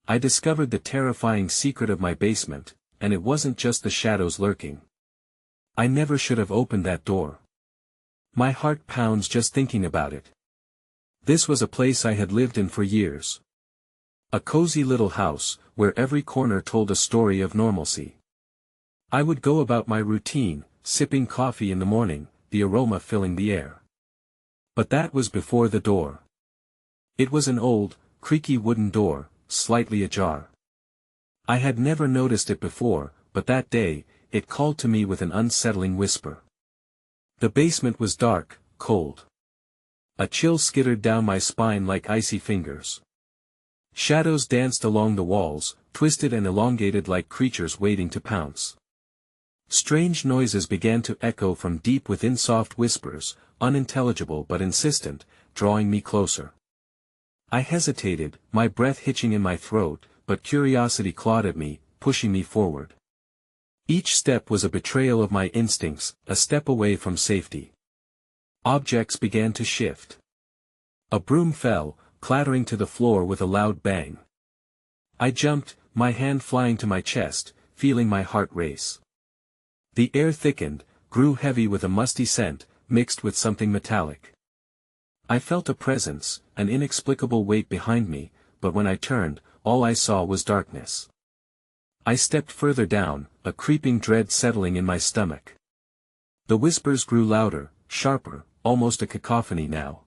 I discovered the terrifying secret of my basement, and it wasn't just the shadows lurking. I never should have opened that door. My heart pounds just thinking about it. This was a place I had lived in for years. A cozy little house, where every corner told a story of normalcy. I would go about my routine, sipping coffee in the morning, the aroma filling the air. But that was before the door. It was an old, creaky wooden door, slightly ajar. I had never noticed it before, but that day, it called to me with an unsettling whisper. The basement was dark, cold. A chill skittered down my spine like icy fingers. Shadows danced along the walls, twisted and elongated like creatures waiting to pounce. Strange noises began to echo from deep within, soft whispers, unintelligible but insistent, drawing me closer. I hesitated, my breath hitching in my throat, but curiosity clawed at me, pushing me forward. Each step was a betrayal of my instincts, a step away from safety. Objects began to shift. A broom fell, clattering to the floor with a loud bang. I jumped, my hand flying to my chest, feeling my heart race. The air thickened, grew heavy with a musty scent, mixed with something metallic. I felt a presence, an inexplicable weight behind me, but when I turned, all I saw was darkness. I stepped further down, a creeping dread settling in my stomach. The whispers grew louder, sharper, almost a cacophony now.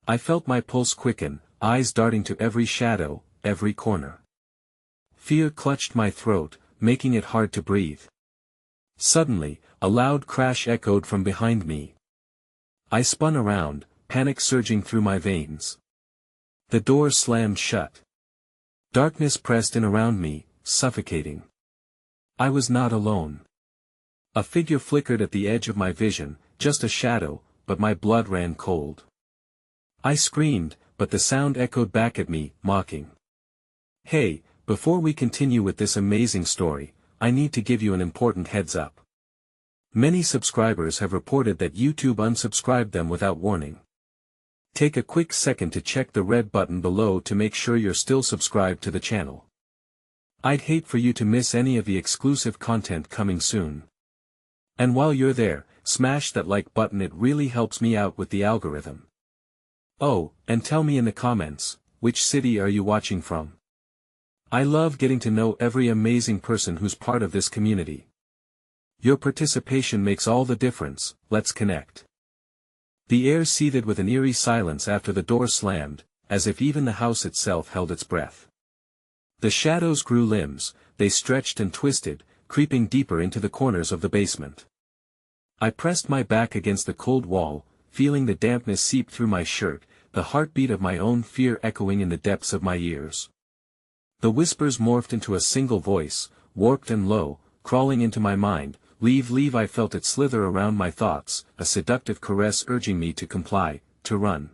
I felt my pulse quicken, eyes darting to every shadow, every corner. Fear clutched my throat, making it hard to breathe. Suddenly, a loud crash echoed from behind me. I spun around, panic surging through my veins. The door slammed shut. Darkness pressed in around me, suffocating. I was not alone. A figure flickered at the edge of my vision, just a shadow, but my blood ran cold. I screamed, but the sound echoed back at me, mocking. Hey, before we continue with this amazing story, I need to give you an important heads up. Many subscribers have reported that YouTube unsubscribed them without warning. Take a quick second to check the red button below to make sure you're still subscribed to the channel. I'd hate for you to miss any of the exclusive content coming soon. And while you're there, smash that like button, it really helps me out with the algorithm. Oh, and tell me in the comments, which city are you watching from? I love getting to know every amazing person who's part of this community. Your participation makes all the difference. Let's connect. The air seethed with an eerie silence after the door slammed, as if even the house itself held its breath. The shadows grew limbs, they stretched and twisted, creeping deeper into the corners of the basement. I pressed my back against the cold wall, feeling the dampness seep through my shirt, the heartbeat of my own fear echoing in the depths of my ears. The whispers morphed into a single voice, warped and low, crawling into my mind. Leave, leave. I felt it slither around my thoughts, a seductive caress urging me to comply, to run.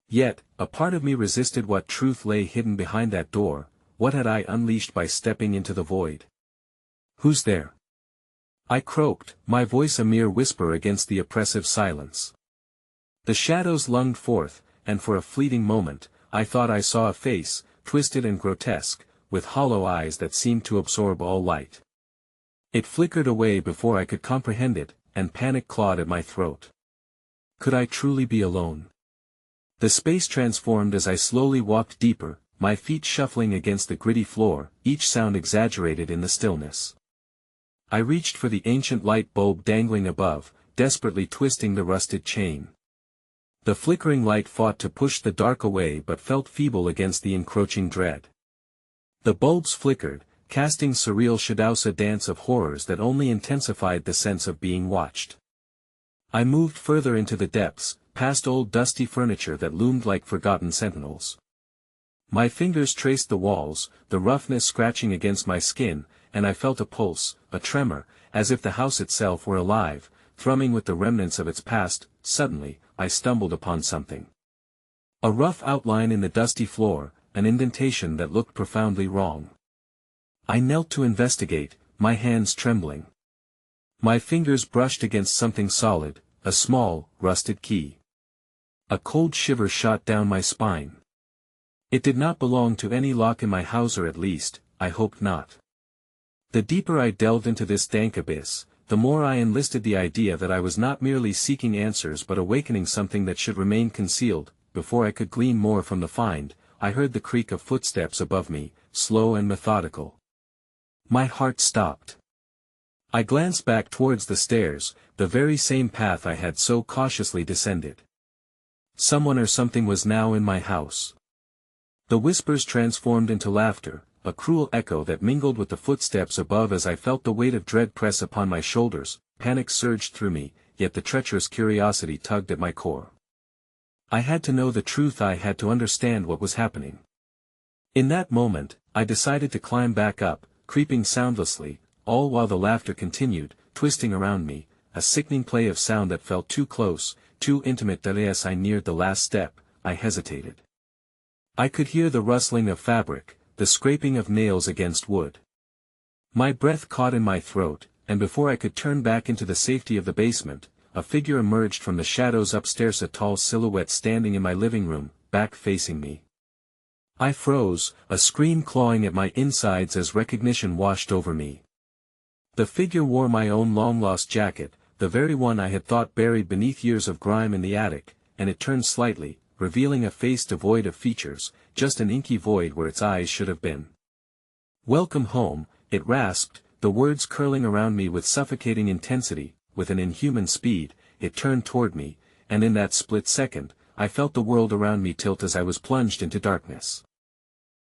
Yet, a part of me resisted. What truth lay hidden behind that door? What had I unleashed by stepping into the void? Who's there? I croaked, my voice a mere whisper against the oppressive silence. The shadows lunged forth, and for a fleeting moment, I thought I saw a face, twisted and grotesque, with hollow eyes that seemed to absorb all light. It flickered away before I could comprehend it, and panic clawed at my throat. Could I truly be alone? The space transformed as I slowly walked deeper, my feet shuffling against the gritty floor, each sound exaggerated in the stillness. I reached for the ancient light bulb dangling above, desperately twisting the rusted chain. The flickering light fought to push the dark away but felt feeble against the encroaching dread. The bulbs flickered, casting surreal shadows, a dance of horrors that only intensified the sense of being watched. I moved further into the depths, past old dusty furniture that loomed like forgotten sentinels. My fingers traced the walls, the roughness scratching against my skin, and I felt a pulse, a tremor, as if the house itself were alive, thrumming with the remnants of its past. Suddenly, I stumbled upon something. A rough outline in the dusty floor, an indentation that looked profoundly wrong. I knelt to investigate, my hands trembling. My fingers brushed against something solid, a small, rusted key. A cold shiver shot down my spine. It did not belong to any lock in my house, or at least, I hoped not. The deeper I delved into this dank abyss, the more I enlisted the idea that I was not merely seeking answers but awakening something that should remain concealed. Before I could glean more from the find, I heard the creak of footsteps above me, slow and methodical. My heart stopped. I glanced back towards the stairs, the very same path I had so cautiously descended. Someone or something was now in my house. The whispers transformed into laughter, a cruel echo that mingled with the footsteps above. As I felt the weight of dread press upon my shoulders, panic surged through me, yet the treacherous curiosity tugged at my core. I had to know the truth, I had to understand what was happening. In that moment, I decided to climb back up, creeping soundlessly, all while the laughter continued, twisting around me, a sickening play of sound that felt too close, too intimate. That as I neared the last step, I hesitated. I could hear the rustling of fabric, the scraping of nails against wood. My breath caught in my throat, and before I could turn back into the safety of the basement, a figure emerged from the shadows upstairs, a tall silhouette standing in my living room, back facing me. I froze, a scream clawing at my insides as recognition washed over me. The figure wore my own long-lost jacket, the very one I had thought buried beneath years of grime in the attic, and it turned slightly, revealing a face devoid of features, just an inky void where its eyes should have been. "Welcome home," it rasped, the words curling around me with suffocating intensity. With an inhuman speed, it turned toward me, and in that split second, I felt the world around me tilt as I was plunged into darkness.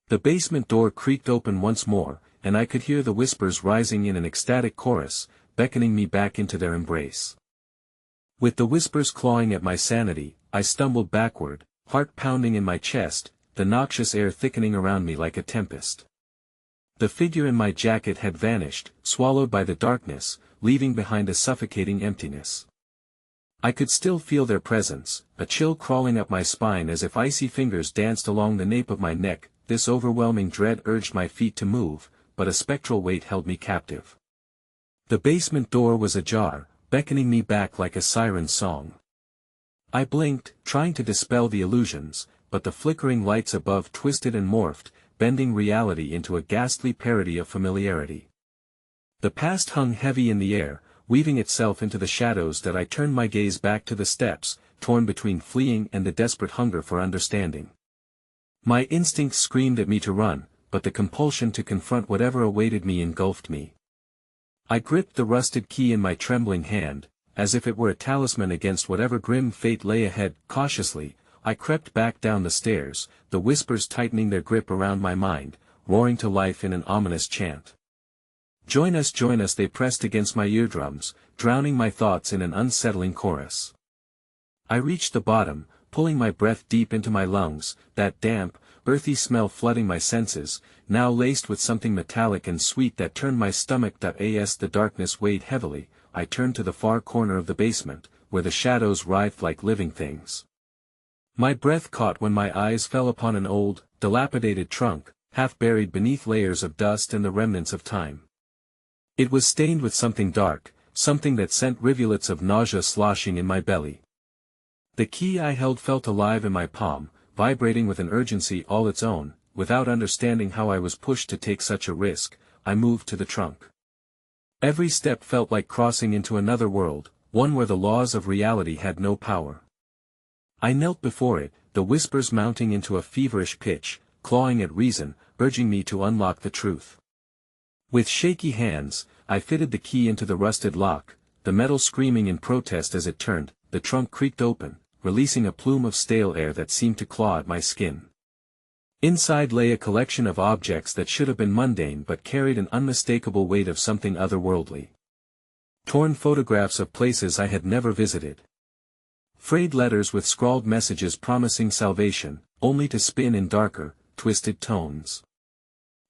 The basement door creaked open once more, and I could hear the whispers rising in an ecstatic chorus, beckoning me back into their embrace. With the whispers clawing at my sanity, I stumbled backward, heart pounding in my chest, the noxious air thickening around me like a tempest. The figure in my jacket had vanished, swallowed by the darkness, leaving behind a suffocating emptiness. I could still feel their presence, a chill crawling up my spine as if icy fingers danced along the nape of my neck. This overwhelming dread urged my feet to move, but a spectral weight held me captive. The basement door was ajar, beckoning me back like a siren's song. I blinked, trying to dispel the illusions, but the flickering lights above twisted and morphed, bending reality into a ghastly parody of familiarity. The past hung heavy in the air, weaving itself into the shadows. That I turned my gaze back to the steps, torn between fleeing and the desperate hunger for understanding. My instincts screamed at me to run, but the compulsion to confront whatever awaited me engulfed me. I gripped the rusted key in my trembling hand, as if it were a talisman against whatever grim fate lay ahead. Cautiously, I crept back down the stairs, the whispers tightening their grip around my mind, roaring to life in an ominous chant. Join us, they pressed against my eardrums, drowning my thoughts in an unsettling chorus. I reached the bottom, pulling my breath deep into my lungs, that damp, earthy smell flooding my senses, now laced with something metallic and sweet that turned my stomach. As the darkness weighed heavily, I turned to the far corner of the basement, where the shadows writhed like living things. My breath caught when my eyes fell upon an old, dilapidated trunk, half buried beneath layers of dust and the remnants of time. It was stained with something dark, something that sent rivulets of nausea sloshing in my belly. The key I held felt alive in my palm, vibrating with an urgency all its own. Without understanding how I was pushed to take such a risk, I moved to the trunk. Every step felt like crossing into another world, one where the laws of reality had no power. I knelt before it, the whispers mounting into a feverish pitch, clawing at reason, urging me to unlock the truth. With shaky hands, I fitted the key into the rusted lock, the metal screaming in protest as it turned. The trunk creaked open, releasing a plume of stale air that seemed to claw at my skin. Inside lay a collection of objects that should have been mundane but carried an unmistakable weight of something otherworldly. Torn photographs of places I had never visited. Frayed letters with scrawled messages promising salvation, only to spin in darker, twisted tones.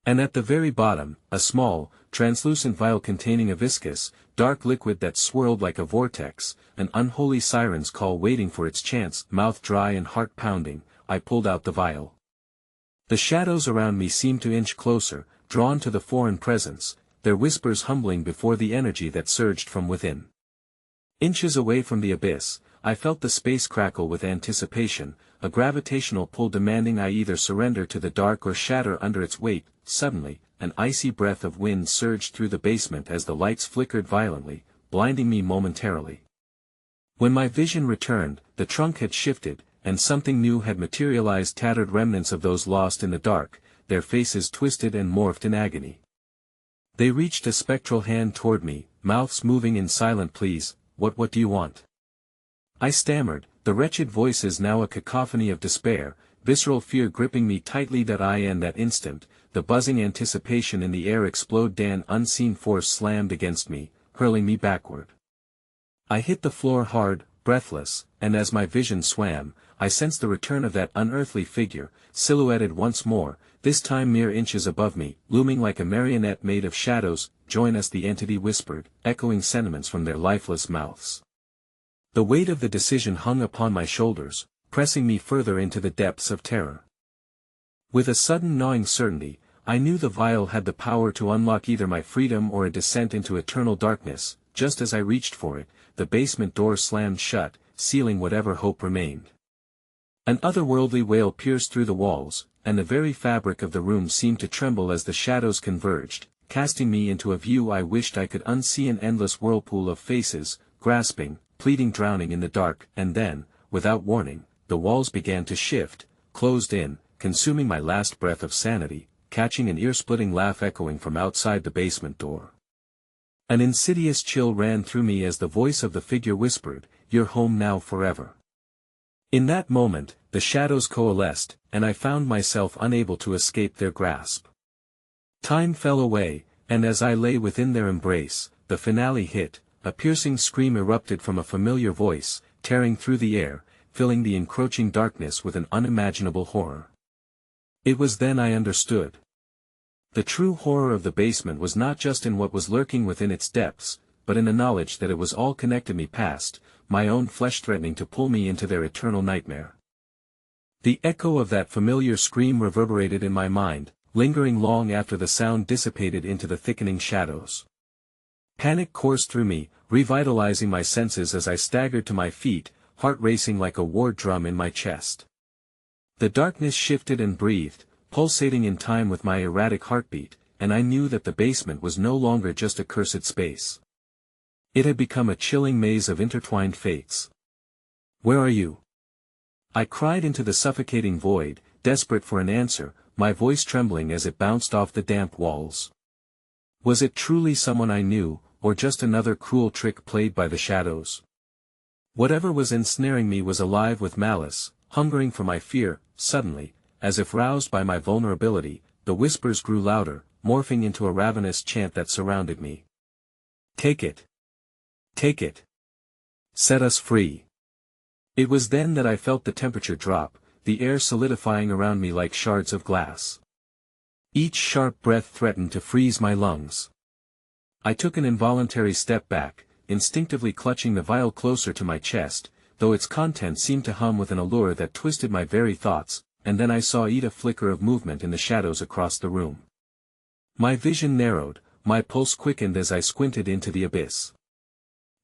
And at the very bottom, a small, translucent vial containing a viscous, dark liquid that swirled like a vortex, an unholy siren's call waiting for its chance. Mouth dry and heart pounding, I pulled out the vial. The shadows around me seemed to inch closer, drawn to the foreign presence, their whispers humbling before the energy that surged from within. Inches away from the abyss, I felt the space crackle with anticipation, a gravitational pull demanding I either surrender to the dark or shatter under its weight. Suddenly, an icy breath of wind surged through the basement as the lights flickered violently, blinding me momentarily. When my vision returned, the trunk had shifted, and something new had materialized, tattered remnants of those lost in the dark, their faces twisted and morphed in agony. They reached a spectral hand toward me, mouths moving in silent pleas. What do you want? I stammered, the wretched voices now a cacophony of despair, visceral fear gripping me tightly. That instant, the buzzing anticipation in the air exploded. An unseen force slammed against me, hurling me backward. I hit the floor hard, breathless, and as my vision swam, I sensed the return of that unearthly figure, silhouetted once more, this time mere inches above me, looming like a marionette made of shadows. Join us, the entity whispered, echoing sentiments from their lifeless mouths. The weight of the decision hung upon my shoulders, pressing me further into the depths of terror. With a sudden gnawing certainty, I knew the vial had the power to unlock either my freedom or a descent into eternal darkness. Just as I reached for it, the basement door slammed shut, sealing whatever hope remained. An otherworldly wail pierced through the walls, and the very fabric of the room seemed to tremble as the shadows converged, casting me into a view I wished I could unsee, an endless whirlpool of faces, grasping, pleading, drowning in the dark. And then, without warning, the walls began to shift, closed in, consuming my last breath of sanity, catching an ear-splitting laugh echoing from outside the basement door. An insidious chill ran through me as the voice of the figure whispered, "You're home now forever." In that moment, the shadows coalesced, and I found myself unable to escape their grasp. Time fell away, and as I lay within their embrace, the finale hit. A piercing scream erupted from a familiar voice, tearing through the air, filling the encroaching darkness with an unimaginable horror. It was then I understood. The true horror of the basement was not just in what was lurking within its depths, but in the knowledge that it was all connected me past, my own flesh threatening to pull me into their eternal nightmare. The echo of that familiar scream reverberated in my mind, lingering long after the sound dissipated into the thickening shadows. Panic coursed through me, revitalizing my senses as I staggered to my feet, heart racing like a war drum in my chest. The darkness shifted and breathed, pulsating in time with my erratic heartbeat, and I knew that the basement was no longer just a cursed space. It had become a chilling maze of intertwined fates. "Where are you?" I cried into the suffocating void, desperate for an answer, my voice trembling as it bounced off the damp walls. Was it truly someone I knew, or just another cruel trick played by the shadows? Whatever was ensnaring me was alive with malice, hungering for my fear. Suddenly, as if roused by my vulnerability, the whispers grew louder, morphing into a ravenous chant that surrounded me. "Take it! Take it! Set us free!" It was then that I felt the temperature drop, the air solidifying around me like shards of glass. Each sharp breath threatened to freeze my lungs. I took an involuntary step back, instinctively clutching the vial closer to my chest, though its contents seemed to hum with an allure that twisted my very thoughts, and then I saw a flicker of movement in the shadows across the room. My vision narrowed, my pulse quickened as I squinted into the abyss.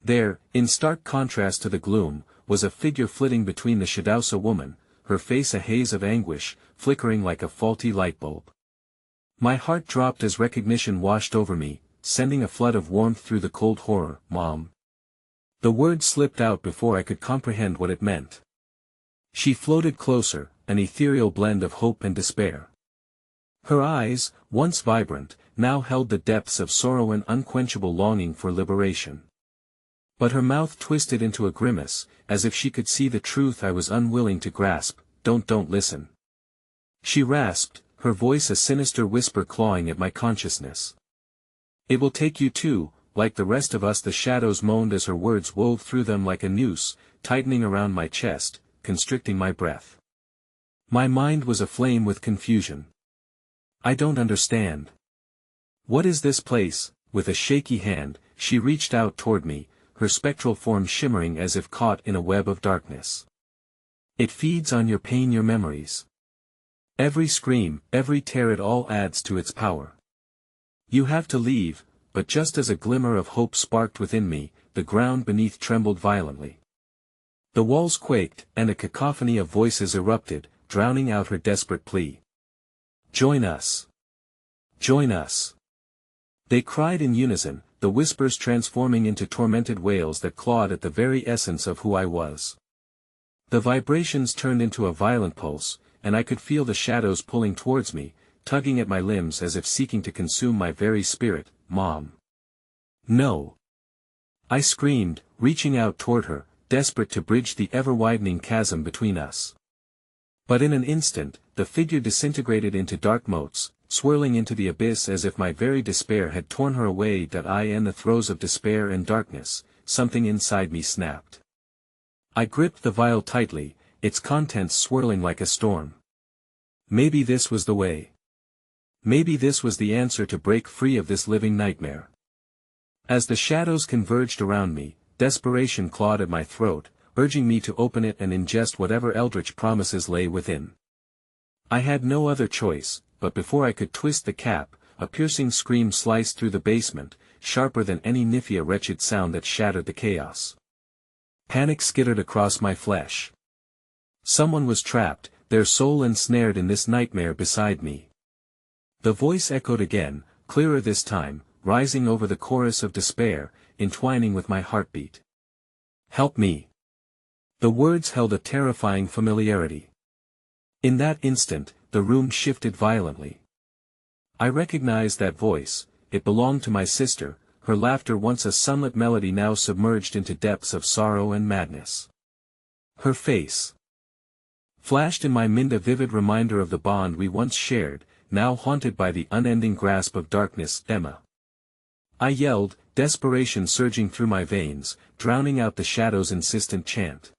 There, in stark contrast to the gloom, was a figure flitting between the shadows, a woman, her face a haze of anguish, flickering like a faulty light bulb. My heart dropped as recognition washed over me, sending a flood of warmth through the cold horror. "Mom." The word slipped out before I could comprehend what it meant. She floated closer, an ethereal blend of hope and despair. Her eyes, once vibrant, now held the depths of sorrow and unquenchable longing for liberation. But her mouth twisted into a grimace, as if she could see the truth I was unwilling to grasp. Don't listen," she rasped, her voice a sinister whisper clawing at my consciousness. "It will take you too, like the rest of us," the shadows moaned as her words wove through them like a noose, tightening around my chest, constricting my breath. My mind was aflame with confusion. "I don't understand. What is this place?" With a shaky hand, she reached out toward me, her spectral form shimmering as if caught in a web of darkness. "It feeds on your pain, your memories. Every scream, every tear, it all adds to its power. You have to leave." But just as a glimmer of hope sparked within me, the ground beneath trembled violently. The walls quaked, and a cacophony of voices erupted, drowning out her desperate plea. "Join us! Join us!" They cried in unison, the whispers transforming into tormented wails that clawed at the very essence of who I was. The vibrations turned into a violent pulse, and I could feel the shadows pulling towards me, tugging at my limbs as if seeking to consume my very spirit. "Mom! No!" I screamed, reaching out toward her, desperate to bridge the ever-widening chasm between us. But in an instant, the figure disintegrated into dark motes, swirling into the abyss as if my very despair had torn her away. In the throes of despair and darkness, something inside me snapped. I gripped the vial tightly, its contents swirling like a storm. Maybe this was the way. Maybe this was the answer to break free of this living nightmare. As the shadows converged around me, desperation clawed at my throat, urging me to open it and ingest whatever eldritch promises lay within. I had no other choice, but before I could twist the cap, a piercing scream sliced through the basement, sharper than any Nifia wretched sound that shattered the chaos. Panic skittered across my flesh. Someone was trapped, their soul ensnared in this nightmare beside me. The voice echoed again, clearer this time, rising over the chorus of despair, entwining with my heartbeat. "Help me!" The words held a terrifying familiarity. In that instant, the room shifted violently. I recognized that voice. It belonged to my sister, her laughter once a sunlit melody now submerged into depths of sorrow and madness. Her face flashed in my mind, a vivid reminder of the bond we once shared, now haunted by the unending grasp of darkness. "Emma!" I yelled, desperation surging through my veins, drowning out the shadow's insistent chant.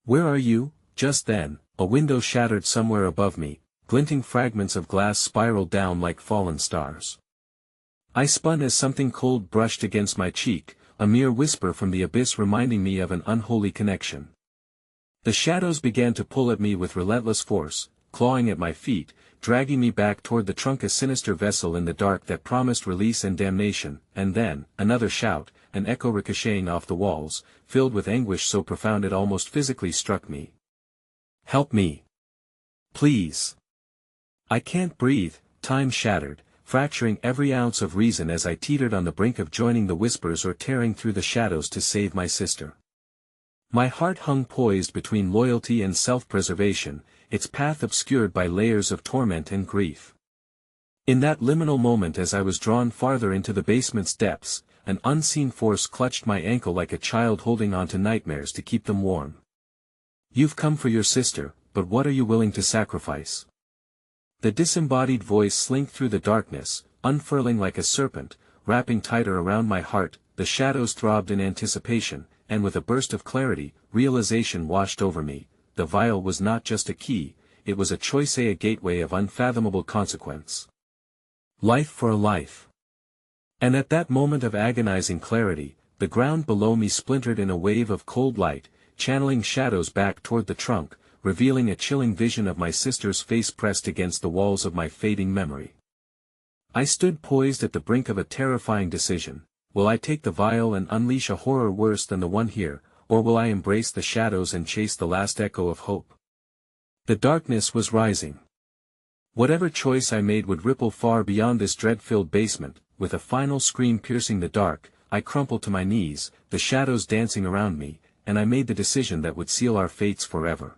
"Where are you?" Just then, a window shattered somewhere above me, glinting fragments of glass spiraled down like fallen stars. I spun as something cold brushed against my cheek, a mere whisper from the abyss reminding me of an unholy connection. The shadows began to pull at me with relentless force, clawing at my feet, dragging me back toward the trunk, a sinister vessel in the dark that promised release and damnation. And then, another shout, an echo ricocheting off the walls, filled with anguish so profound it almost physically struck me. "Help me! Please! I can't breathe." Time shattered, fracturing every ounce of reason as I teetered on the brink of joining the whispers or tearing through the shadows to save my sister. My heart hung poised between loyalty and self-preservation, its path obscured by layers of torment and grief. In that liminal moment, as I was drawn farther into the basement's depths, an unseen force clutched my ankle like a child holding on to nightmares to keep them warm. "You've come for your sister, but what are you willing to sacrifice?" The disembodied voice slinked through the darkness, unfurling like a serpent, wrapping tighter around my heart. The shadows throbbed in anticipation, and with a burst of clarity, realization washed over me. The vial was not just a key, it was a choice, a gateway of unfathomable consequence. Life for a life. And at that moment of agonizing clarity, the ground below me splintered in a wave of cold light, channeling shadows back toward the trunk, revealing a chilling vision of my sister's face pressed against the walls of my fading memory. I stood poised at the brink of a terrifying decision. Will I take the vial and unleash a horror worse than the one here, or will I embrace the shadows and chase the last echo of hope? The darkness was rising. Whatever choice I made would ripple far beyond this dread-filled basement. With a final scream piercing the dark, I crumpled to my knees, the shadows dancing around me, and I made the decision that would seal our fates forever.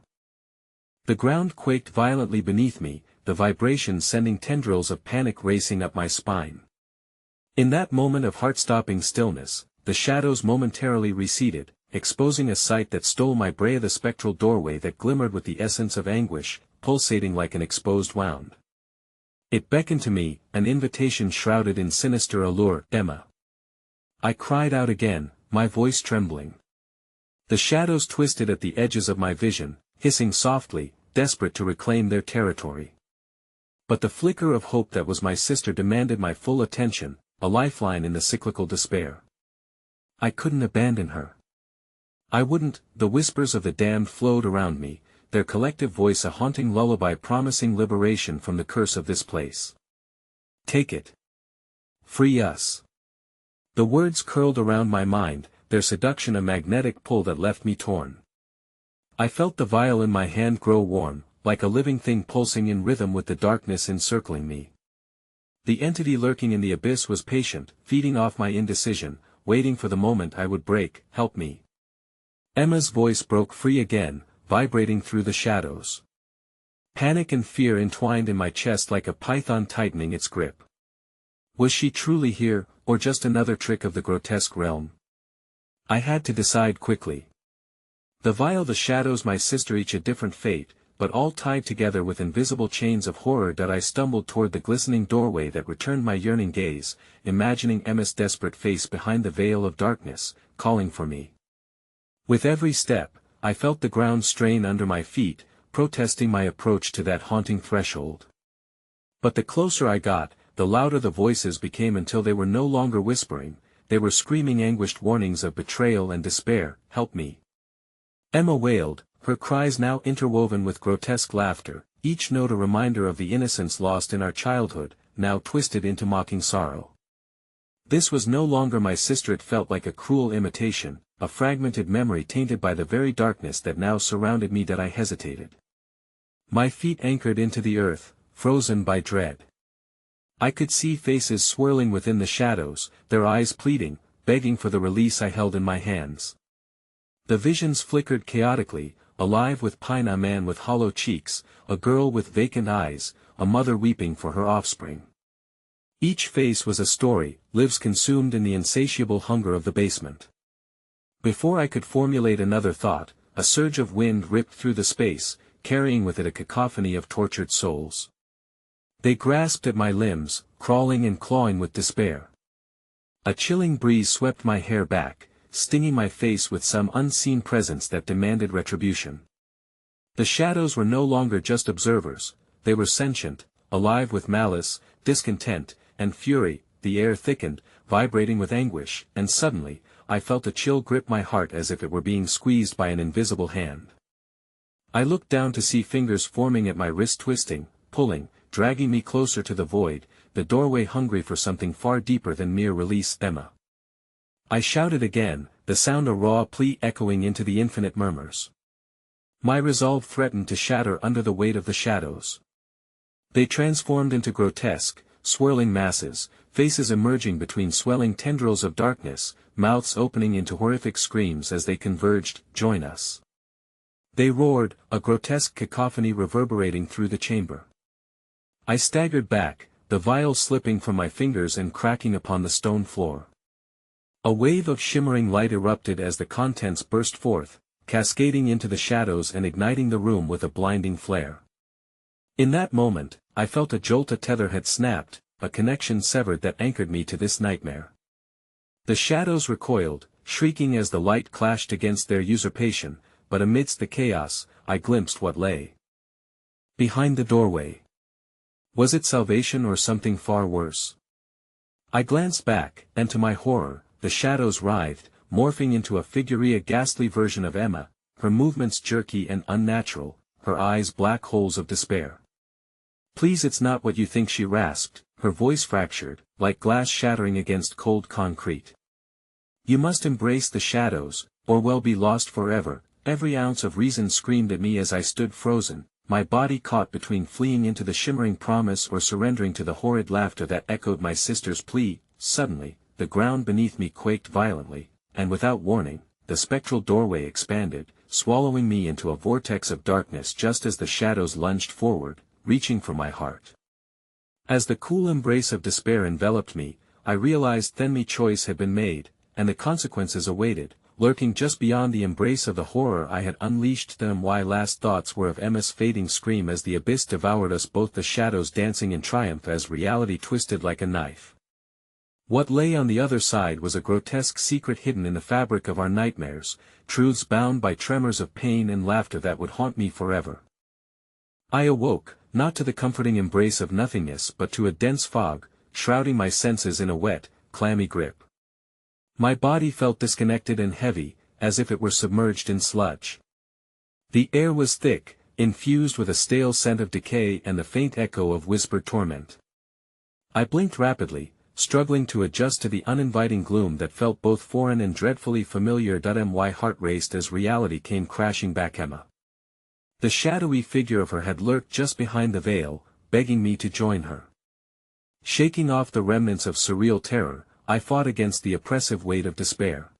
The ground quaked violently beneath me, the vibrations sending tendrils of panic racing up my spine. In that moment of heart-stopping stillness, the shadows momentarily receded, exposing a sight that stole my breath, the spectral doorway that glimmered with the essence of anguish, pulsating like an exposed wound. It beckoned to me, an invitation shrouded in sinister allure. "Emma!" I cried out again, my voice trembling. The shadows twisted at the edges of my vision, hissing softly, desperate to reclaim their territory. But the flicker of hope that was my sister demanded my full attention, a lifeline in the cyclical despair. I couldn't abandon her. I wouldn't. The whispers of the damned flowed around me, their collective voice a haunting lullaby promising liberation from the curse of this place. "Take it. Free us." The words curled around my mind, their seduction a magnetic pull that left me torn. I felt the vial in my hand grow warm, like a living thing pulsing in rhythm with the darkness encircling me. The entity lurking in the abyss was patient, feeding off my indecision, waiting for the moment I would break. "Help me." Emma's voice broke free again, vibrating through the shadows. Panic and fear entwined in my chest like a python tightening its grip. Was she truly here, or just another trick of the grotesque realm? I had to decide quickly. The vial, the shadows, my sister, each a different fate, but all tied together with invisible chains of horror. That I stumbled toward the glistening doorway that returned my yearning gaze, imagining Emma's desperate face behind the veil of darkness, calling for me. With every step, I felt the ground strain under my feet, protesting my approach to that haunting threshold. But the closer I got, the louder the voices became, until they were no longer whispering, they were screaming anguished warnings of betrayal and despair. "Help me!" Emma wailed, her cries now interwoven with grotesque laughter, each note a reminder of the innocence lost in our childhood, now twisted into mocking sorrow. This was no longer my sister, it felt like a cruel imitation, a fragmented memory tainted by the very darkness that now surrounded me. That I hesitated. My feet anchored into the earth, frozen by dread. I could see faces swirling within the shadows, their eyes pleading, begging for the release I held in my hands. The visions flickered chaotically, alive with pain: a man with hollow cheeks, a girl with vacant eyes, a mother weeping for her offspring. Each face was a story, lives consumed in the insatiable hunger of the basement. Before I could formulate another thought, a surge of wind ripped through the space, carrying with it a cacophony of tortured souls. They grasped at my limbs, crawling and clawing with despair. A chilling breeze swept my hair back, stinging my face with some unseen presence that demanded retribution. The shadows were no longer just observers, they were sentient, alive with malice, discontent, and fury. The air thickened, vibrating with anguish, and suddenly, I felt a chill grip my heart as if it were being squeezed by an invisible hand. I looked down to see fingers forming at my wrist, twisting, pulling, dragging me closer to the void, the doorway hungry for something far deeper than mere release. "Emma!" I shouted again, the sound a raw plea echoing into the infinite murmurs. My resolve threatened to shatter under the weight of the shadows. They transformed into grotesque, swirling masses, faces emerging between swelling tendrils of darkness, mouths opening into horrific screams as they converged. "Join us!" They roared, a grotesque cacophony reverberating through the chamber. I staggered back, the vial slipping from my fingers and cracking upon the stone floor. A wave of shimmering light erupted as the contents burst forth, cascading into the shadows and igniting the room with a blinding flare. In that moment, I felt a jolt. A tether had snapped, a connection severed that anchored me to this nightmare. The shadows recoiled, shrieking as the light clashed against their usurpation, but amidst the chaos, I glimpsed what lay behind the doorway. Was it salvation or something far worse? I glanced back, and to my horror, the shadows writhed, morphing into a figure, a ghastly version of Emma, her movements jerky and unnatural, her eyes black holes of despair. "Please, it's not what you think," she rasped, her voice fractured, like glass shattering against cold concrete. "You must embrace the shadows, or well be lost forever." Every ounce of reason screamed at me as I stood frozen, my body caught between fleeing into the shimmering promise or surrendering to the horrid laughter that echoed my sister's plea. Suddenly, the ground beneath me quaked violently, and without warning, the spectral doorway expanded, swallowing me into a vortex of darkness just as the shadows lunged forward, reaching for my heart. As the cool embrace of despair enveloped me, I realized then my choice had been made, and the consequences awaited. Lurking just beyond the embrace of the horror I had unleashed. My last thoughts were of Emma's fading scream as the abyss devoured us both, the shadows dancing in triumph as reality twisted like a knife. What lay on the other side was a grotesque secret hidden in the fabric of our nightmares, truths bound by tremors of pain and laughter that would haunt me forever. I awoke, not to the comforting embrace of nothingness but to a dense fog, shrouding my senses in a wet, clammy grip. My body felt disconnected and heavy, as if it were submerged in sludge. The air was thick, infused with a stale scent of decay and the faint echo of whispered torment. I blinked rapidly, struggling to adjust to the uninviting gloom that felt both foreign and dreadfully familiar. My heart raced as reality came crashing back. "Emma!" The shadowy figure of her had lurked just behind the veil, begging me to join her. Shaking off the remnants of surreal terror, I fought against the oppressive weight of despair.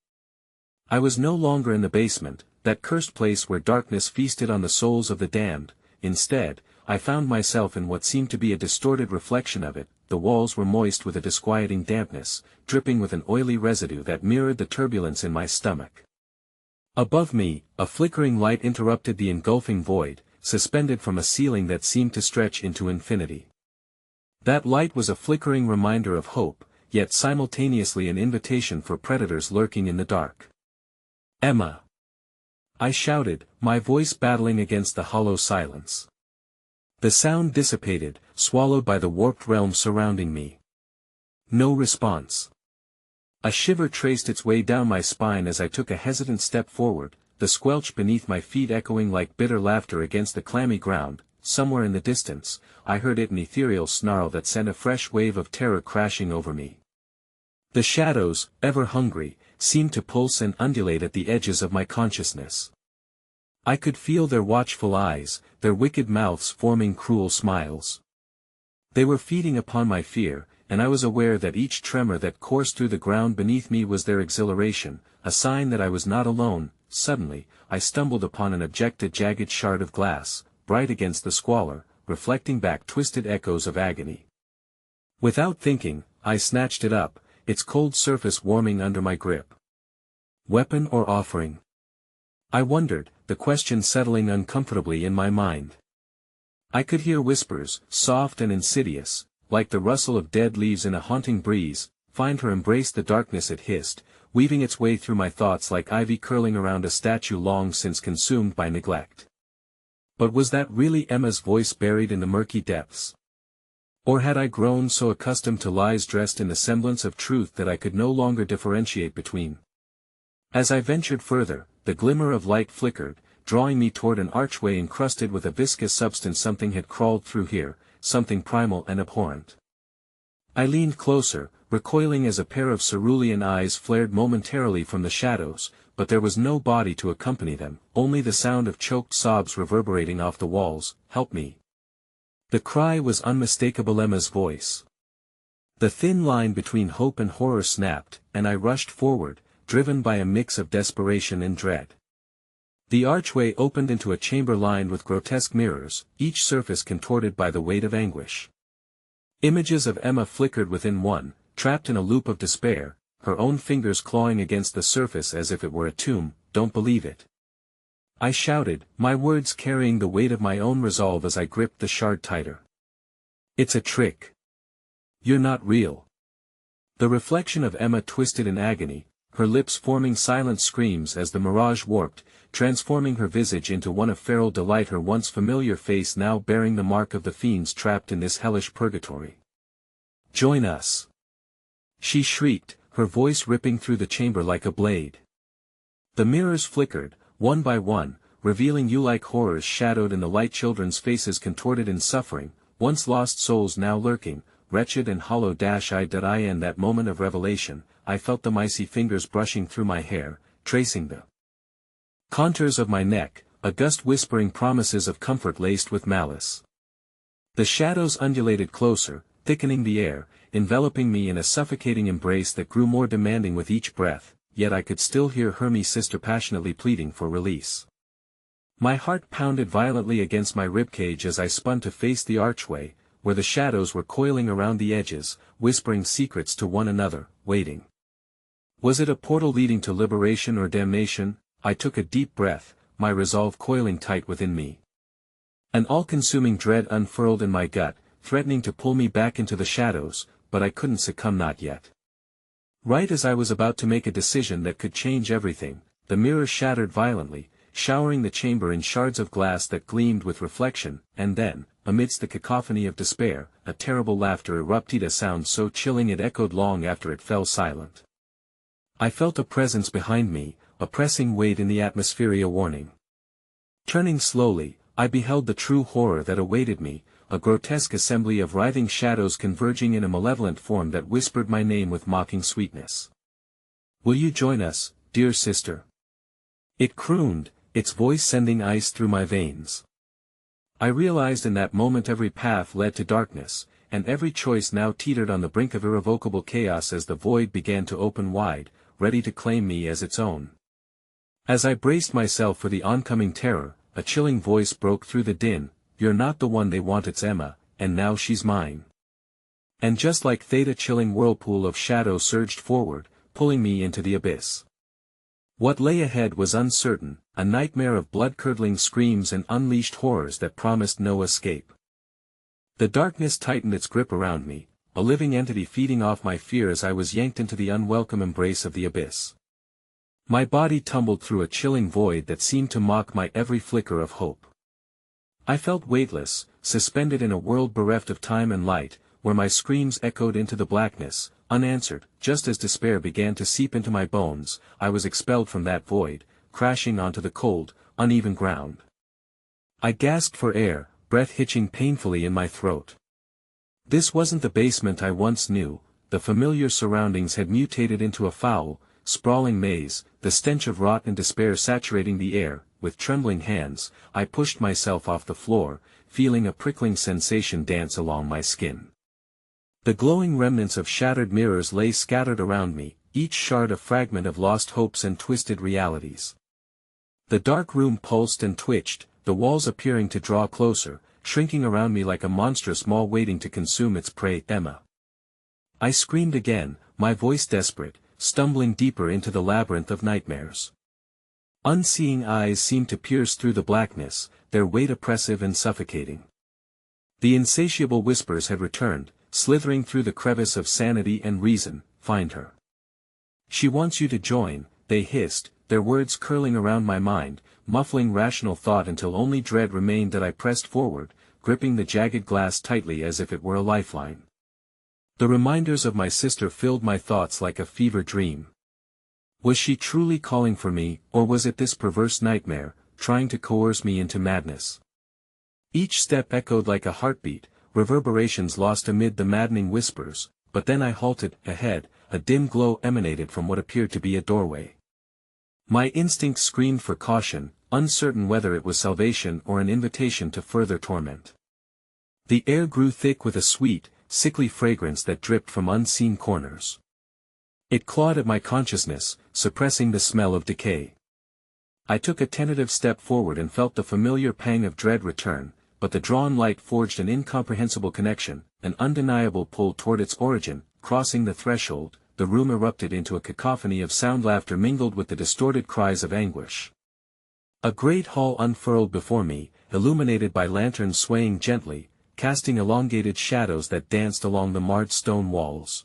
I was no longer in the basement, that cursed place where darkness feasted on the souls of the damned. Instead, I found myself in what seemed to be a distorted reflection of it. The walls were moist with a disquieting dampness, dripping with an oily residue that mirrored the turbulence in my stomach. Above me, a flickering light interrupted the engulfing void, suspended from a ceiling that seemed to stretch into infinity. That light was a flickering reminder of hope, yet simultaneously an invitation for predators lurking in the dark. "Emma!" I shouted, my voice battling against the hollow silence. The sound dissipated, swallowed by the warped realm surrounding me. No response. A shiver traced its way down my spine as I took a hesitant step forward, the squelch beneath my feet echoing like bitter laughter against the clammy ground. Somewhere in the distance, I heard it an ethereal snarl that sent a fresh wave of terror crashing over me. The shadows, ever hungry, seemed to pulse and undulate at the edges of my consciousness. I could feel their watchful eyes, their wicked mouths forming cruel smiles. They were feeding upon my fear, and I was aware that each tremor that coursed through the ground beneath me was their exhilaration, a sign that I was not alone. Suddenly, I stumbled upon an objected jagged shard of glass, bright against the squalor, reflecting back twisted echoes of agony. Without thinking, I snatched it up, its cold surface warming under my grip. Weapon or offering? I wondered, the question settling uncomfortably in my mind. I could hear whispers, soft and insidious, like the rustle of dead leaves in a haunting breeze. Find her embrace the darkness, it hissed, weaving its way through my thoughts like ivy curling around a statue long since consumed by neglect. But was that really Emma's voice buried in the murky depths? Or had I grown so accustomed to lies dressed in the semblance of truth that I could no longer differentiate between? As I ventured further, the glimmer of light flickered, drawing me toward an archway encrusted with a viscous substance. Something had crawled through here, something primal and abhorrent. I leaned closer, recoiling as a pair of cerulean eyes flared momentarily from the shadows, but there was no body to accompany them, only the sound of choked sobs reverberating off the walls. "Help me!" The cry was unmistakable, Emma's voice. The thin line between hope and horror snapped, and I rushed forward, driven by a mix of desperation and dread. The archway opened into a chamber lined with grotesque mirrors, each surface contorted by the weight of anguish. Images of Emma flickered within one, trapped in a loop of despair, her own fingers clawing against the surface as if it were a tomb. "Don't believe it!" I shouted, my words carrying the weight of my own resolve as I gripped the shard tighter. "It's a trick. You're not real." The reflection of Emma twisted in agony, her lips forming silent screams as the mirage warped, transforming her visage into one of feral delight, her once familiar face now bearing the mark of the fiends trapped in this hellish purgatory. "Join us!" she shrieked, her voice ripping through the chamber like a blade. The mirrors flickered, one by one, revealing you-like horrors shadowed in the light, children's faces contorted in suffering, once lost souls now lurking, wretched and hollow. In that moment of revelation, I felt the micy fingers brushing through my hair, tracing the contours of my neck, a gust whispering promises of comfort laced with malice. The shadows undulated closer, thickening the air, enveloping me in a suffocating embrace that grew more demanding with each breath, yet I could still hear Hermes' sister passionately pleading for release. My heart pounded violently against my ribcage as I spun to face the archway, where the shadows were coiling around the edges, whispering secrets to one another, waiting. Was it a portal leading to liberation or damnation? I took a deep breath, my resolve coiling tight within me. An all-consuming dread unfurled in my gut, threatening to pull me back into the shadows, but I couldn't succumb, not yet. Right as I was about to make a decision that could change everything, the mirror shattered violently, showering the chamber in shards of glass that gleamed with reflection, and then, amidst the cacophony of despair, a terrible laughter erupted, a sound so chilling it echoed long after it fell silent. I felt a presence behind me, a pressing weight in the atmosphere, a warning. Turning slowly, I beheld the true horror that awaited me, a grotesque assembly of writhing shadows converging in a malevolent form that whispered my name with mocking sweetness. "Will you join us, dear sister?" It crooned, its voice sending ice through my veins. I realized in that moment every path led to darkness, and every choice now teetered on the brink of irrevocable chaos as the void began to open wide, ready to claim me as its own. As I braced myself for the oncoming terror, a chilling voice broke through the din, "You're not the one they want, it's Emma, and now she's mine." And just like fate, a chilling whirlpool of shadow surged forward, pulling me into the abyss. What lay ahead was uncertain, a nightmare of blood-curdling screams and unleashed horrors that promised no escape. The darkness tightened its grip around me, a living entity feeding off my fear as I was yanked into the unwelcome embrace of the abyss. My body tumbled through a chilling void that seemed to mock my every flicker of hope. I felt weightless, suspended in a world bereft of time and light, where my screams echoed into the blackness, unanswered. Just as despair began to seep into my bones, I was expelled from that void, crashing onto the cold, uneven ground. I gasped for air, breath hitching painfully in my throat. This wasn't the basement I once knew. The familiar surroundings had mutated into a foul, sprawling maze, the stench of rot and despair saturating the air. With trembling hands, I pushed myself off the floor, feeling a prickling sensation dance along my skin. The glowing remnants of shattered mirrors lay scattered around me, each shard a fragment of lost hopes and twisted realities. The dark room pulsed and twitched, the walls appearing to draw closer, shrinking around me like a monstrous maw waiting to consume its prey. "Emma!" I screamed again, my voice desperate, stumbling deeper into the labyrinth of nightmares. Unseeing eyes seemed to pierce through the blackness, their weight oppressive and suffocating. The insatiable whispers had returned, slithering through the crevice of sanity and reason. "Find her. She wants you to join," they hissed, their words curling around my mind, muffling rational thought until only dread remained. That I pressed forward, gripping the jagged glass tightly as if it were a lifeline. The reminders of my sister filled my thoughts like a fever dream. Was she truly calling for me, or was it this perverse nightmare, trying to coerce me into madness? Each step echoed like a heartbeat, reverberations lost amid the maddening whispers, but then I halted. Ahead, a dim glow emanated from what appeared to be a doorway. My instincts screamed for caution, uncertain whether it was salvation or an invitation to further torment. The air grew thick with a sweet, sickly fragrance that dripped from unseen corners. It clawed at my consciousness, suppressing the smell of decay. I took a tentative step forward and felt the familiar pang of dread return, but the drawn light forged an incomprehensible connection, an undeniable pull toward its origin. Crossing the threshold, the room erupted into a cacophony of sound. Laughter mingled with the distorted cries of anguish. A great hall unfurled before me, illuminated by lanterns swaying gently, casting elongated shadows that danced along the marred stone walls.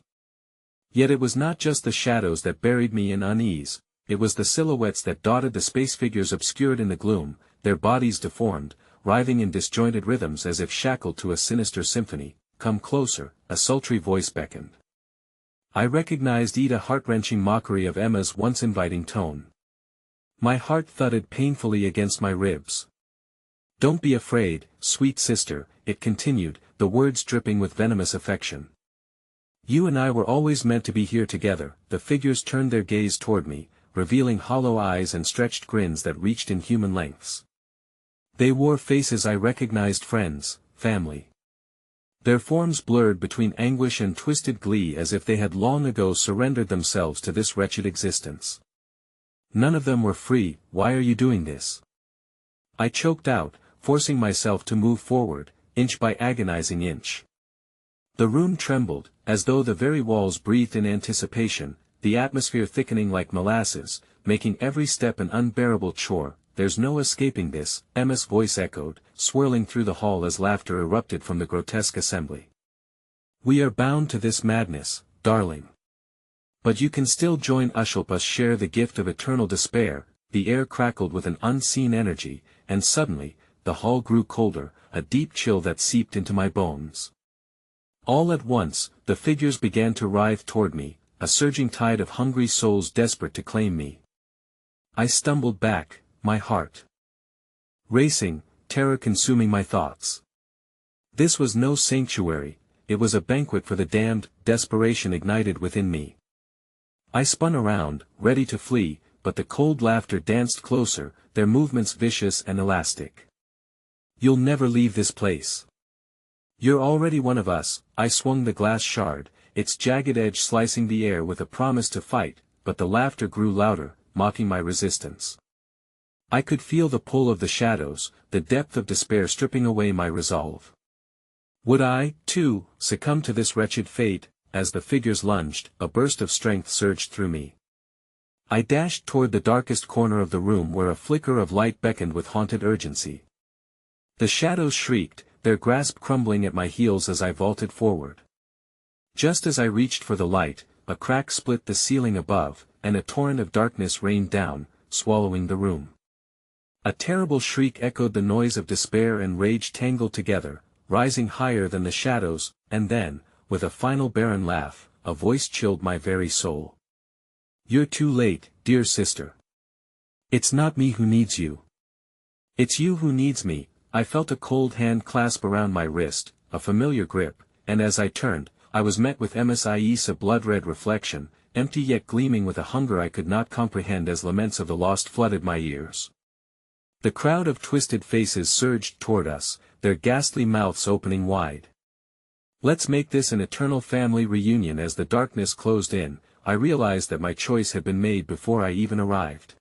Yet it was not just the shadows that buried me in unease, it was the silhouettes that dotted the space, figures obscured in the gloom, their bodies deformed, writhing in disjointed rhythms as if shackled to a sinister symphony. "Come closer," a sultry voice beckoned. I recognized it, a heart-wrenching mockery of Emma's once inviting tone. My heart thudded painfully against my ribs. "Don't be afraid, sweet sister," it continued, the words dripping with venomous affection. "You and I were always meant to be here together." The figures turned their gaze toward me, revealing hollow eyes and stretched grins that reached inhuman lengths. They wore faces I recognized, friends, family. Their forms blurred between anguish and twisted glee as if they had long ago surrendered themselves to this wretched existence. None of them were free. "Why are you doing this?" I choked out, forcing myself to move forward, inch by agonizing inch. The room trembled, as though the very walls breathed in anticipation, the atmosphere thickening like molasses, making every step an unbearable chore. "There's no escaping this," Emma's voice echoed, swirling through the hall as laughter erupted from the grotesque assembly. "We are bound to this madness, darling. But you can still join us, help us share the gift of eternal despair." The air crackled with an unseen energy, and suddenly, the hall grew colder, a deep chill that seeped into my bones. All at once, the figures began to writhe toward me, a surging tide of hungry souls desperate to claim me. I stumbled back, my heart racing, terror consuming my thoughts. This was no sanctuary, it was a banquet for the damned. Desperation ignited within me. I spun around, ready to flee, but the cold laughter danced closer, their movements vicious and elastic. You'll never leave this place. You're already one of us. I swung the glass shard, its jagged edge slicing the air with a promise to fight, but the laughter grew louder, mocking my resistance. I could feel the pull of the shadows, the depth of despair stripping away my resolve. Would I, too, succumb to this wretched fate? As the figures lunged, a burst of strength surged through me. I dashed toward the darkest corner of the room where a flicker of light beckoned with haunted urgency. The shadows shrieked, their grasp crumbling at my heels as I vaulted forward. Just as I reached for the light, a crack split the ceiling above, and a torrent of darkness rained down, swallowing the room. A terrible shriek echoed, the noise of despair and rage tangled together, rising higher than the shadows, and then, with a final barren laugh, a voice chilled my very soul. You're too late, dear sister. It's not me who needs you. It's you who needs me. I felt a cold hand clasp around my wrist, a familiar grip, and as I turned, I was met with Msis, a blood-red reflection, empty yet gleaming with a hunger I could not comprehend as laments of the lost flooded my ears. The crowd of twisted faces surged toward us, their ghastly mouths opening wide. Let's make this an eternal family reunion. As the darkness closed in, I realized that my choice had been made before I even arrived.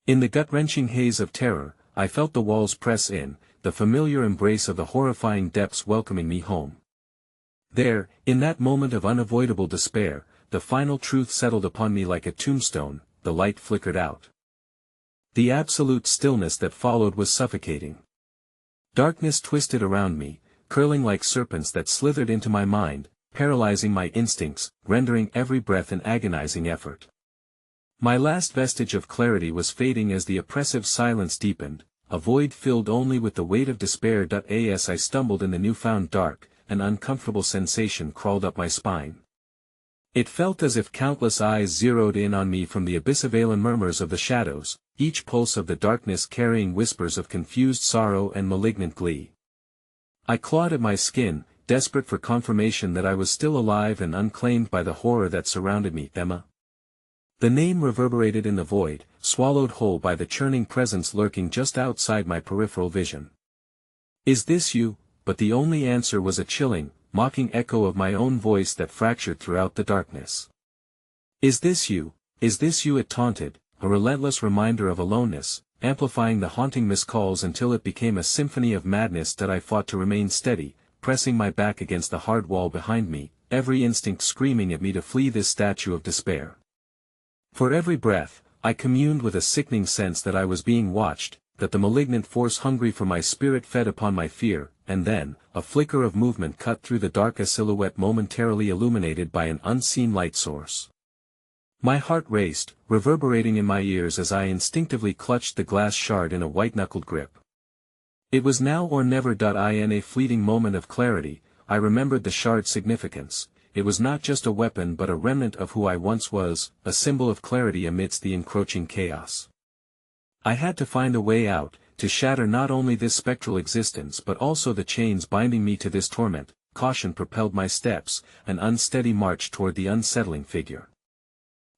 In the gut-wrenching haze of terror, I felt the walls press in, the familiar embrace of the horrifying depths welcoming me home. There, in that moment of unavoidable despair, the final truth settled upon me like a tombstone. The light flickered out. The absolute stillness that followed was suffocating. Darkness twisted around me, curling like serpents that slithered into my mind, paralyzing my instincts, rendering every breath an agonizing effort. My last vestige of clarity was fading as the oppressive silence deepened, a void filled only with the weight of despair. As I stumbled in the newfound dark, an uncomfortable sensation crawled up my spine. It felt as if countless eyes zeroed in on me from the abyssal murmurs of the shadows, each pulse of the darkness carrying whispers of confused sorrow and malignant glee. I clawed at my skin, desperate for confirmation that I was still alive and unclaimed by the horror that surrounded me. Emma. The name reverberated in the void, swallowed whole by the churning presence lurking just outside my peripheral vision. Is this you? But the only answer was a chilling, mocking echo of my own voice that fractured throughout the darkness. Is this you? Is this you? It taunted, a relentless reminder of aloneness, amplifying the haunting miscalls until it became a symphony of madness. That I fought to remain steady, pressing my back against the hard wall behind me, every instinct screaming at me to flee this statue of despair. For every breath, I communed with a sickening sense that I was being watched, that the malignant force hungry for my spirit fed upon my fear, and then, a flicker of movement cut through the dark, a silhouette momentarily illuminated by an unseen light source. My heart raced, reverberating in my ears as I instinctively clutched the glass shard in a white-knuckled grip. It was now or never. In a fleeting moment of clarity, I remembered the shard's significance. It was not just a weapon but a remnant of who I once was, a symbol of clarity amidst the encroaching chaos. I had to find a way out, to shatter not only this spectral existence but also the chains binding me to this torment. Caution propelled my steps, an unsteady march toward the unsettling figure.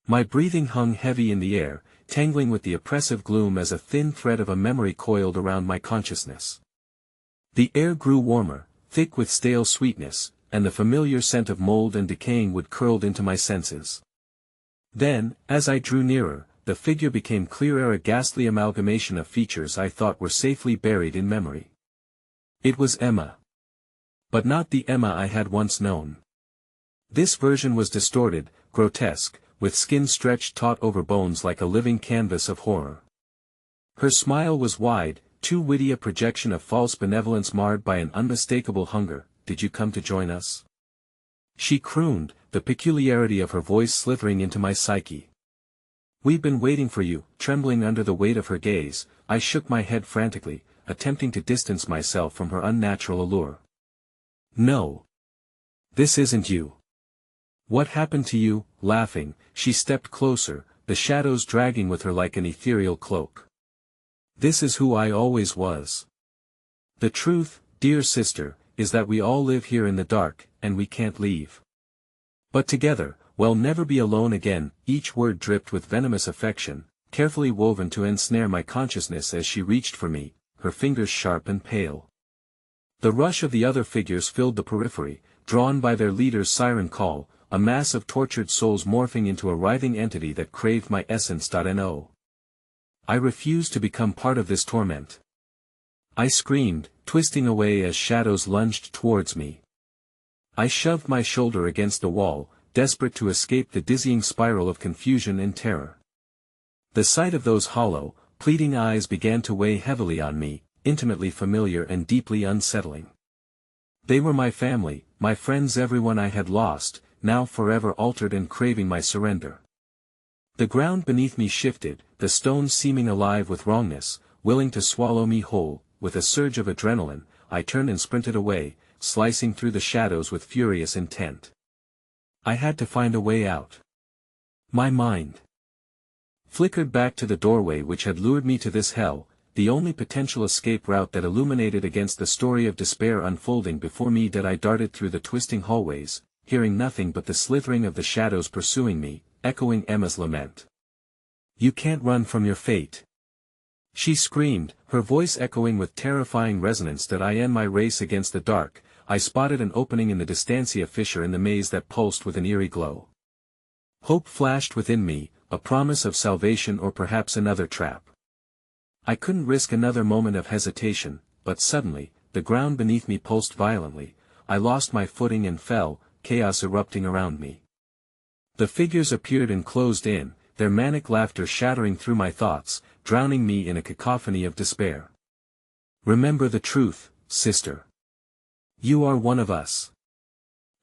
My breathing hung heavy in the air, tangling with the oppressive gloom as a thin thread of a memory coiled around my consciousness. The air grew warmer, thick with stale sweetness, and the familiar scent of mold and decaying wood curled into my senses. Then, as I drew nearer, the figure became clearer, a ghastly amalgamation of features I thought were safely buried in memory. It was Emma. But not the Emma I had once known. This version was distorted, grotesque, with skin stretched taut over bones like a living canvas of horror. Her smile was wide, too witty a projection of false benevolence marred by an unmistakable hunger. Did you come to join us? She crooned, the peculiarity of her voice slithering into my psyche. We've been waiting for you. Trembling under the weight of her gaze, I shook my head frantically, attempting to distance myself from her unnatural allure. No. This isn't you. What happened to you? Laughing, she stepped closer, the shadows dragging with her like an ethereal cloak. This is who I always was. The truth, dear sister, is that we all live here in the dark, and we can't leave. But together, we'll never be alone again. Each word dripped with venomous affection, carefully woven to ensnare my consciousness as she reached for me, her fingers sharp and pale. The rush of the other figures filled the periphery, drawn by their leader's siren call, a mass of tortured souls morphing into a writhing entity that craved my essence. No. I refused to become part of this torment. I screamed, twisting away as shadows lunged towards me. I shoved my shoulder against the wall, desperate to escape the dizzying spiral of confusion and terror. The sight of those hollow, pleading eyes began to weigh heavily on me, intimately familiar and deeply unsettling. They were my family, my friends, everyone I had lost, now forever altered and craving my surrender. The ground beneath me shifted, the stones seeming alive with wrongness, willing to swallow me whole. With a surge of adrenaline, I turned and sprinted away, slicing through the shadows with furious intent. I had to find a way out. My mind flickered back to the doorway which had lured me to this hell, the only potential escape route that illuminated against the story of despair unfolding before me. I darted through the twisting hallways, hearing nothing but the slithering of the shadows pursuing me, echoing Emma's lament. "You can't run from your fate," she screamed, her voice echoing with terrifying resonance. I end my race against the dark. I spotted an opening in the distancia, fissure in the maze that pulsed with an eerie glow. Hope flashed within me, a promise of salvation or perhaps another trap. I couldn't risk another moment of hesitation, but suddenly, the ground beneath me pulsed violently. I lost my footing and fell, chaos erupting around me. The figures appeared and closed in, their manic laughter shattering through my thoughts, drowning me in a cacophony of despair. "Remember the truth, sister. You are one of us."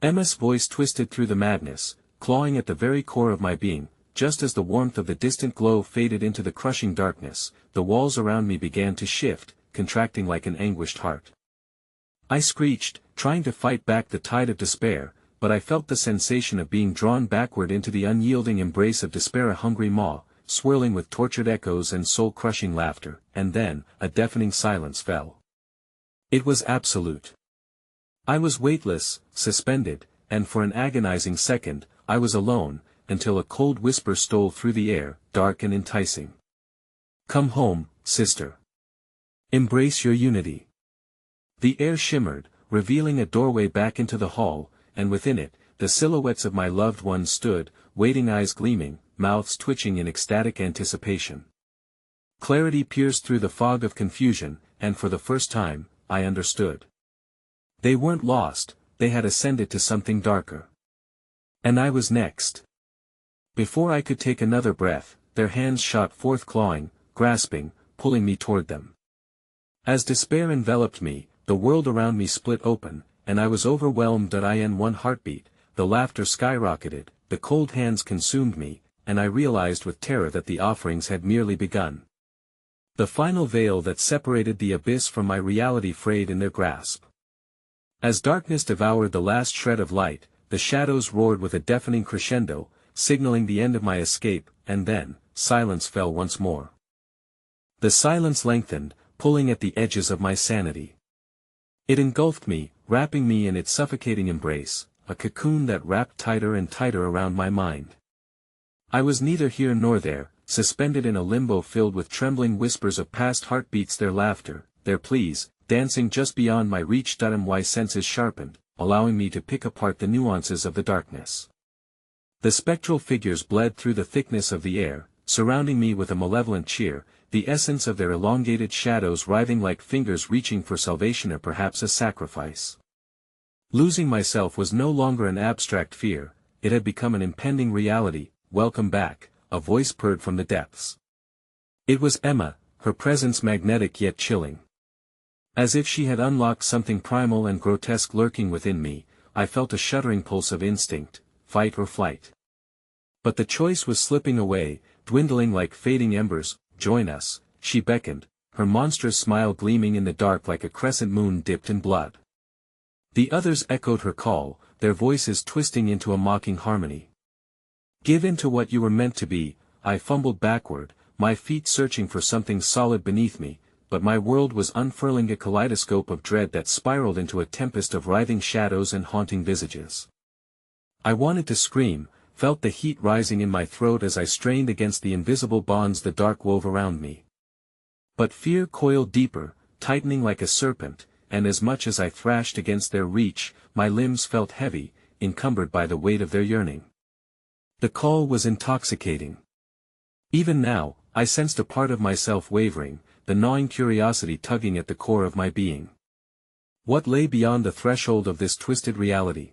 Emma's voice twisted through the madness, clawing at the very core of my being. Just as the warmth of the distant glow faded into the crushing darkness, the walls around me began to shift, contracting like an anguished heart. I screeched, trying to fight back the tide of despair, but I felt the sensation of being drawn backward into the unyielding embrace of despair, a hungry maw, swirling with tortured echoes and soul-crushing laughter, and then, a deafening silence fell. It was absolute. I was weightless, suspended, and for an agonizing second, I was alone, until a cold whisper stole through the air, dark and enticing. "Come home, sister. Embrace your unity." The air shimmered, revealing a doorway back into the hall, and within it, the silhouettes of my loved ones stood, waiting, eyes gleaming, mouths twitching in ecstatic anticipation. Clarity pierced through the fog of confusion, and for the first time, I understood. They weren't lost, they had ascended to something darker. And I was next. Before I could take another breath, their hands shot forth, clawing, grasping, pulling me toward them. As despair enveloped me, the world around me split open, and I was overwhelmed. In one heartbeat, the laughter skyrocketed, the cold hands consumed me, and I realized with terror that the offerings had merely begun. The final veil that separated the abyss from my reality frayed in their grasp. As darkness devoured the last shred of light, the shadows roared with a deafening crescendo, signaling the end of my escape, and then, silence fell once more. The silence lengthened, pulling at the edges of my sanity. It engulfed me, wrapping me in its suffocating embrace, a cocoon that wrapped tighter and tighter around my mind. I was neither here nor there, suspended in a limbo filled with trembling whispers of past heartbeats, their laughter, their pleas, dancing just beyond my reach. My senses sharpened, allowing me to pick apart the nuances of the darkness. The spectral figures bled through the thickness of the air, surrounding me with a malevolent cheer, the essence of their elongated shadows writhing like fingers reaching for salvation or perhaps a sacrifice. Losing myself was no longer an abstract fear, it had become an impending reality. "Welcome back," a voice purred from the depths. It was Emma, her presence magnetic yet chilling. As if she had unlocked something primal and grotesque lurking within me, I felt a shuddering pulse of instinct, fight or flight. But the choice was slipping away, dwindling like fading embers. "Join us," she beckoned, her monstrous smile gleaming in the dark like a crescent moon dipped in blood. The others echoed her call, their voices twisting into a mocking harmony. "Give in to what you were meant to be." I fumbled backward, my feet searching for something solid beneath me, but my world was unfurling, a kaleidoscope of dread that spiraled into a tempest of writhing shadows and haunting visages. I wanted to scream, felt the heat rising in my throat as I strained against the invisible bonds the dark wove around me. But fear coiled deeper, tightening like a serpent, and as much as I thrashed against their reach, my limbs felt heavy, encumbered by the weight of their yearning. The call was intoxicating. Even now, I sensed a part of myself wavering, the gnawing curiosity tugging at the core of my being. What lay beyond the threshold of this twisted reality?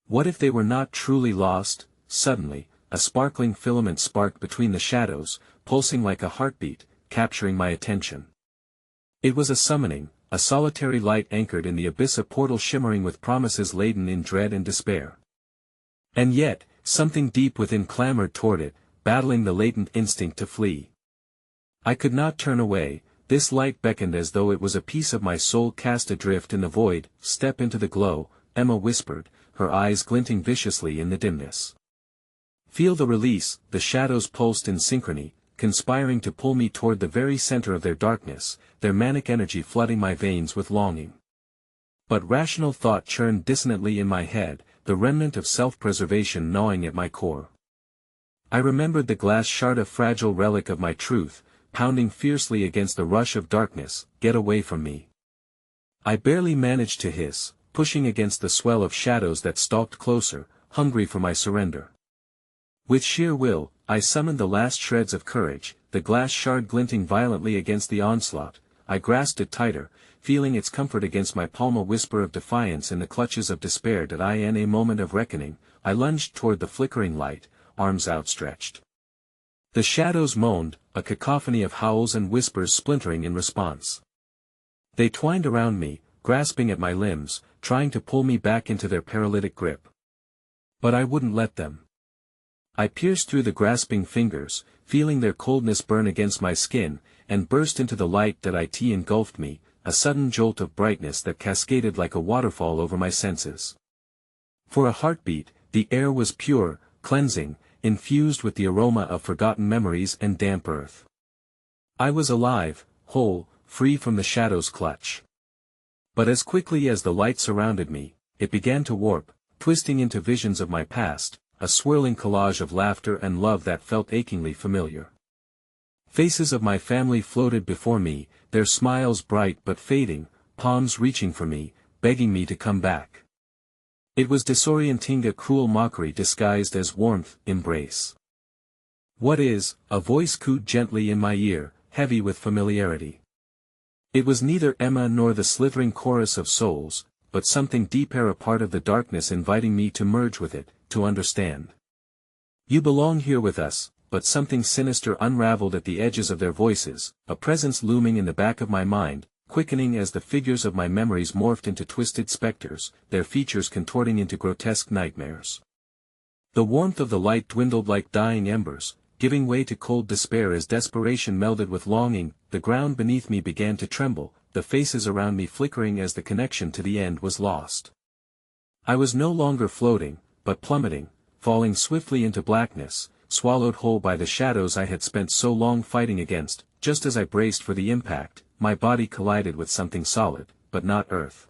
What if they were not truly lost? Suddenly, a sparkling filament sparked between the shadows, pulsing like a heartbeat, capturing my attention. It was a summoning, a solitary light anchored in the abyss, a portal shimmering with promises laden in dread and despair. And yet, something deep within clamored toward it, battling the latent instinct to flee. I could not turn away. This light beckoned as though it was a piece of my soul cast adrift in the void. "Step into the glow," Emma whispered, her eyes glinting viciously in the dimness. "Feel the release." The shadows pulsed in synchrony, conspiring to pull me toward the very center of their darkness, their manic energy flooding my veins with longing. But rational thought churned dissonantly in my head, the remnant of self-preservation gnawing at my core. I remembered the glass shard, a fragile relic of my truth, pounding fiercely against the rush of darkness. "Get away from me." I barely managed to hiss, pushing against the swell of shadows that stalked closer, hungry for my surrender. With sheer will, I summoned the last shreds of courage, the glass shard glinting violently against the onslaught. I grasped it tighter, feeling its comfort against my palm, a whisper of defiance in the clutches of despair. In a moment of reckoning, I lunged toward the flickering light, arms outstretched. The shadows moaned, a cacophony of howls and whispers splintering in response. They twined around me, grasping at my limbs, trying to pull me back into their paralytic grip. But I wouldn't let them. I pierced through the grasping fingers, feeling their coldness burn against my skin, and burst into the light that engulfed me, a sudden jolt of brightness that cascaded like a waterfall over my senses. For a heartbeat, the air was pure, cleansing, infused with the aroma of forgotten memories and damp earth. I was alive, whole, free from the shadow's clutch. But as quickly as the light surrounded me, it began to warp, twisting into visions of my past, a swirling collage of laughter and love that felt achingly familiar. Faces of my family floated before me, their smiles bright but fading, palms reaching for me, begging me to come back. It was disorienting, a cruel mockery disguised as warmth, embrace. "What is?" a voice cooed gently in my ear, heavy with familiarity. It was neither Emma nor the slithering chorus of souls, but something deeper, a part of the darkness inviting me to merge with it, to understand. "You belong here with us." But something sinister unraveled at the edges of their voices, a presence looming in the back of my mind, quickening as the figures of my memories morphed into twisted specters, their features contorting into grotesque nightmares. The warmth of the light dwindled like dying embers, giving way to cold despair as desperation melded with longing. The ground beneath me began to tremble, the faces around me flickering as the connection to the end was lost. I was no longer floating, but plummeting, falling swiftly into blackness, swallowed whole by the shadows I had spent so long fighting against. Just as I braced for the impact, my body collided with something solid, but not earth.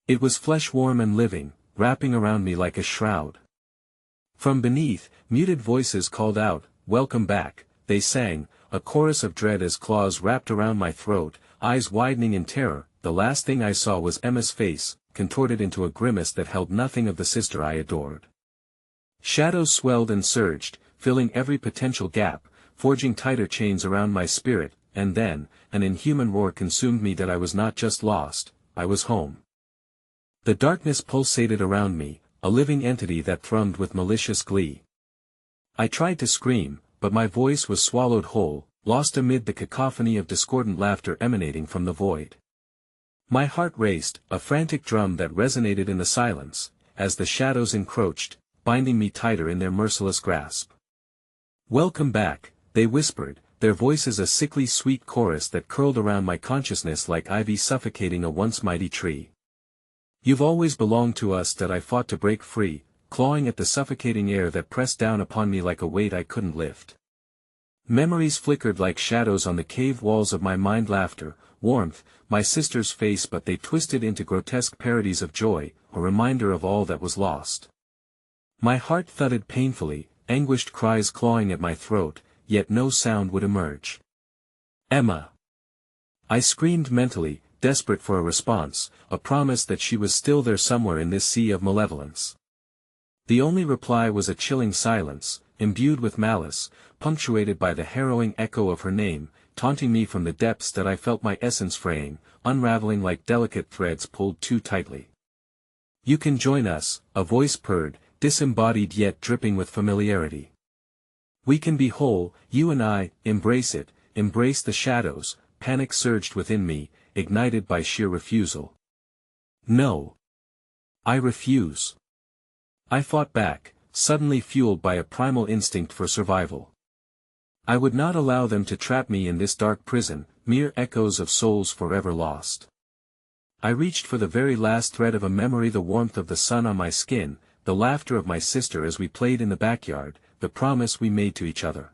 It was flesh, warm and living, wrapping around me like a shroud. From beneath, muted voices called out, "Welcome back," they sang, a chorus of dread as claws wrapped around my throat, eyes widening in terror. The last thing I saw was Emma's face, contorted into a grimace that held nothing of the sister I adored. Shadows swelled and surged, filling every potential gap, forging tighter chains around my spirit, and then, an inhuman roar consumed me. That I was not just lost, I was home. The darkness pulsated around me, a living entity that thrummed with malicious glee. I tried to scream, but my voice was swallowed whole, lost amid the cacophony of discordant laughter emanating from the void. My heart raced, a frantic drum that resonated in the silence, as the shadows encroached, binding me tighter in their merciless grasp. "Welcome back," they whispered, their voices a sickly sweet chorus that curled around my consciousness like ivy suffocating a once mighty tree. "You've always belonged to us." That I fought to break free, clawing at the suffocating air that pressed down upon me like a weight I couldn't lift. Memories flickered like shadows on the cave walls of my mind, laughter, warmth, my sister's face, but they twisted into grotesque parodies of joy, a reminder of all that was lost. My heart thudded painfully, anguished cries clawing at my throat, yet no sound would emerge. "Emma! I screamed mentally, desperate for a response, a promise that she was still there somewhere in this sea of malevolence. The only reply was a chilling silence, imbued with malice, punctuated by the harrowing echo of her name, taunting me from the depths that I felt my essence fraying, unraveling like delicate threads pulled too tightly. "You can join us," a voice purred, disembodied yet dripping with familiarity. "We can be whole, you and I, embrace it, embrace the shadows." Panic surged within me, ignited by sheer refusal. "No. I refuse." I fought back, suddenly fueled by a primal instinct for survival. I would not allow them to trap me in this dark prison, mere echoes of souls forever lost. I reached for the very last thread of a memory, the warmth of the sun on my skin, the laughter of my sister as we played in the backyard, the promise we made to each other.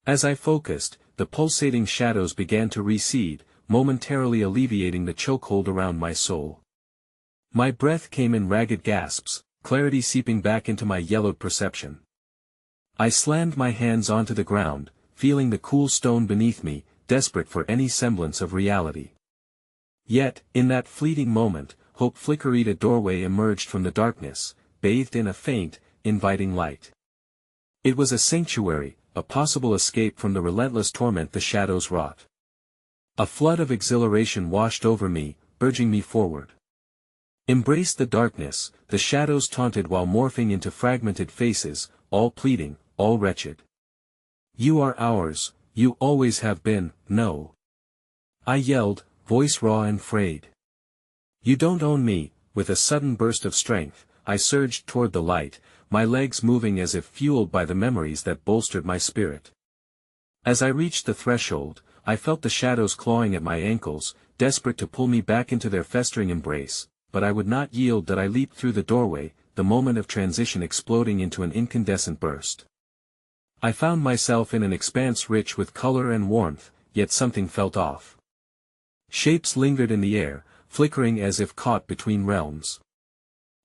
As I focused, the pulsating shadows began to recede, momentarily alleviating the chokehold around my soul. My breath came in ragged gasps, clarity seeping back into my yellowed perception. I slammed my hands onto the ground, feeling the cool stone beneath me, desperate for any semblance of reality. Yet, in that fleeting moment, hope flickered. A doorway emerged from the darkness, bathed in a faint, inviting light. It was a sanctuary, a possible escape from the relentless torment the shadows wrought. A flood of exhilaration washed over me, urging me forward. "Embrace the darkness," the shadows taunted while morphing into fragmented faces, all pleading, all wretched. "You are ours, you always have been." "No." I yelled, voice raw and frayed. "You don't own me." With a sudden burst of strength, I surged toward the light, my legs moving as if fueled by the memories that bolstered my spirit. As I reached the threshold, I felt the shadows clawing at my ankles, desperate to pull me back into their festering embrace, but I would not yield. That I leaped through the doorway, the moment of transition exploding into an incandescent burst. I found myself in an expanse rich with color and warmth, yet something felt off. Shapes lingered in the air, flickering as if caught between realms.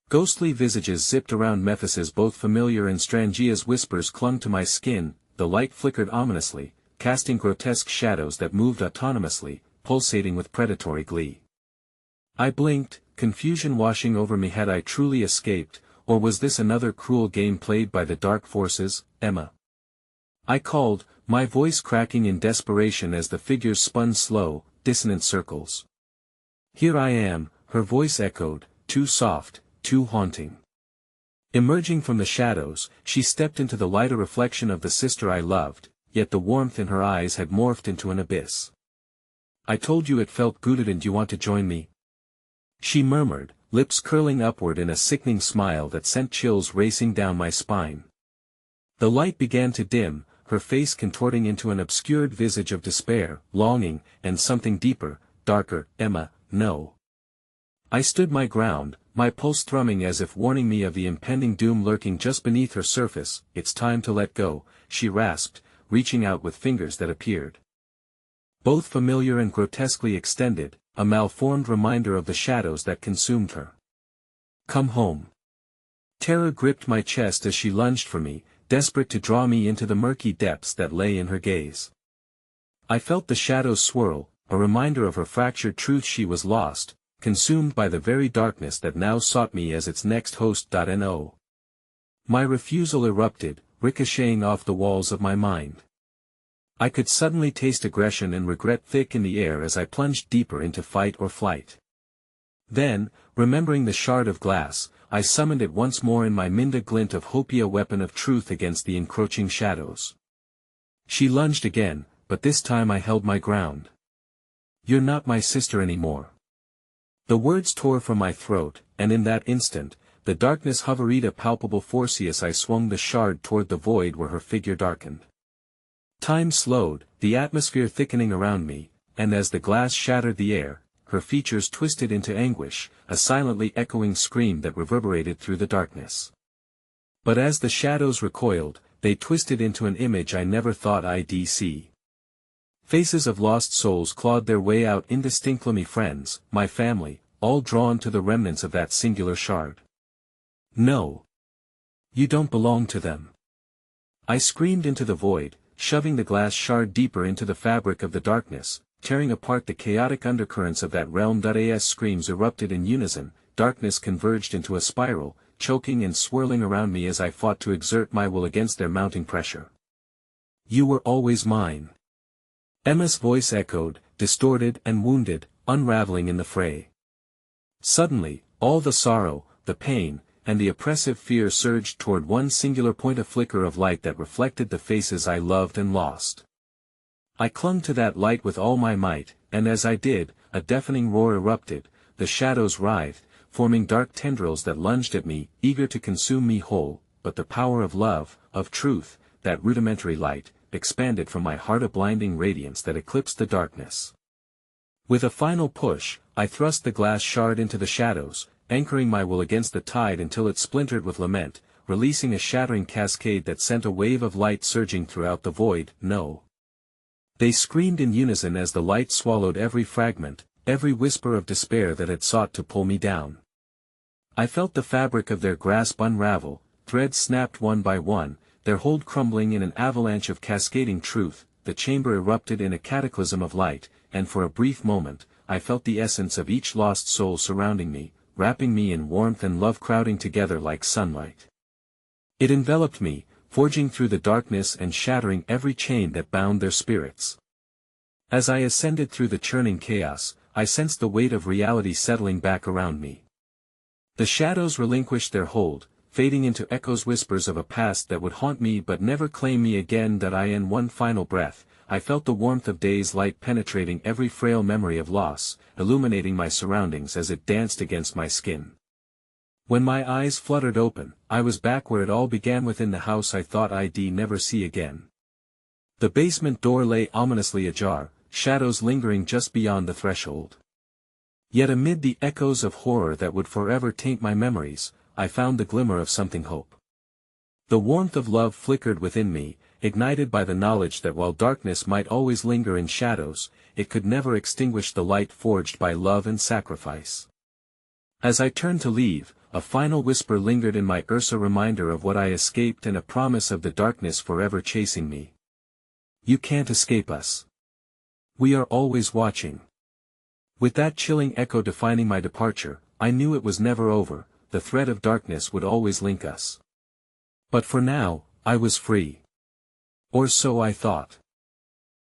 Ghostly visages zipped around Mephises, both familiar and Strangia's whispers clung to my skin. The light flickered ominously, casting grotesque shadows that moved autonomously, pulsating with predatory glee. I blinked, confusion washing over me. Had I truly escaped, or was this another cruel game played by the dark forces? "Emma." I called, my voice cracking in desperation as the figures spun slow, dissonant circles. "Here I am," her voice echoed, too soft, too haunting. Emerging from the shadows, she stepped into the lighter reflection of the sister I loved, yet the warmth in her eyes had morphed into an abyss. "I told you it felt good, and you want to join me?" she murmured, lips curling upward in a sickening smile that sent chills racing down my spine. The light began to dim, her face contorting into an obscured visage of despair, longing, and something deeper, darker. "Emma, no." I stood my ground, my pulse thrumming as if warning me of the impending doom lurking just beneath her surface. "It's time to let go," she rasped, reaching out with fingers that appeared both familiar and grotesquely extended, a malformed reminder of the shadows that consumed her. "Come home." Terror gripped my chest as she lunged for me, desperate to draw me into the murky depths that lay in her gaze. I felt the shadows swirl, a reminder of her fractured truth. She was lost, consumed by the very darkness that now sought me as its next host. No. My refusal erupted, ricocheting off the walls of my mind. I could suddenly taste aggression and regret thick in the air as I plunged deeper into fight or flight. Then, remembering the shard of glass, I summoned it once more in my Minda glint of Hopia, weapon of truth against the encroaching shadows. She lunged again, but this time I held my ground. "You're not my sister anymore." The words tore from my throat, and in that instant, the darkness hovered a palpable force as I swung the shard toward the void where her figure darkened. Time slowed, the atmosphere thickening around me, and as the glass shattered the air, her features twisted into anguish, a silently echoing scream that reverberated through the darkness. But as the shadows recoiled, they twisted into an image I never thought I'd see. Faces of lost souls clawed their way out indistinctly. My friends, my family, all drawn to the remnants of that singular shard. "No. You don't belong to them." I screamed into the void, shoving the glass shard deeper into the fabric of the darkness, tearing apart the chaotic undercurrents of that realm. As screams erupted in unison, darkness converged into a spiral, choking and swirling around me as I fought to exert my will against their mounting pressure. You were always mine. Emma's voice echoed, distorted and wounded, unraveling in the fray. Suddenly, all the sorrow, the pain, and the oppressive fear surged toward one singular point, a flicker of light that reflected the faces I loved and lost. I clung to that light with all my might, and as I did, a deafening roar erupted, the shadows writhed, forming dark tendrils that lunged at me, eager to consume me whole, but the power of love, of truth, that rudimentary light, expanded from my heart, a blinding radiance that eclipsed the darkness. With a final push, I thrust the glass shard into the shadows, anchoring my will against the tide until it splintered with lament, releasing a shattering cascade that sent a wave of light surging throughout the void. No. They screamed in unison as the light swallowed every fragment, every whisper of despair that had sought to pull me down. I felt the fabric of their grasp unravel, threads snapped one by one, their hold crumbling in an avalanche of cascading truth. The chamber erupted in a cataclysm of light, and for a brief moment, I felt the essence of each lost soul surrounding me, wrapping me in warmth and love, crowding together like sunlight. It enveloped me, forging through the darkness and shattering every chain that bound their spirits. As I ascended through the churning chaos, I sensed the weight of reality settling back around me. The shadows relinquished their hold, fading into echoes, whispers of a past that would haunt me but never claim me again. In one final breath, I felt the warmth of day's light penetrating every frail memory of loss, illuminating my surroundings as it danced against my skin. When my eyes fluttered open, I was back where it all began, within the house I thought I'd never see again. The basement door lay ominously ajar, shadows lingering just beyond the threshold. Yet amid the echoes of horror that would forever taint my memories, I found the glimmer of something hope. The warmth of love flickered within me, ignited by the knowledge that while darkness might always linger in shadows, it could never extinguish the light forged by love and sacrifice. As I turned to leave, a final whisper lingered in my ears, a reminder of what I escaped and a promise of the darkness forever chasing me. You can't escape us. We are always watching. With that chilling echo defining my departure, I knew it was never over. The thread of darkness would always link us. But for now, I was free. Or so I thought.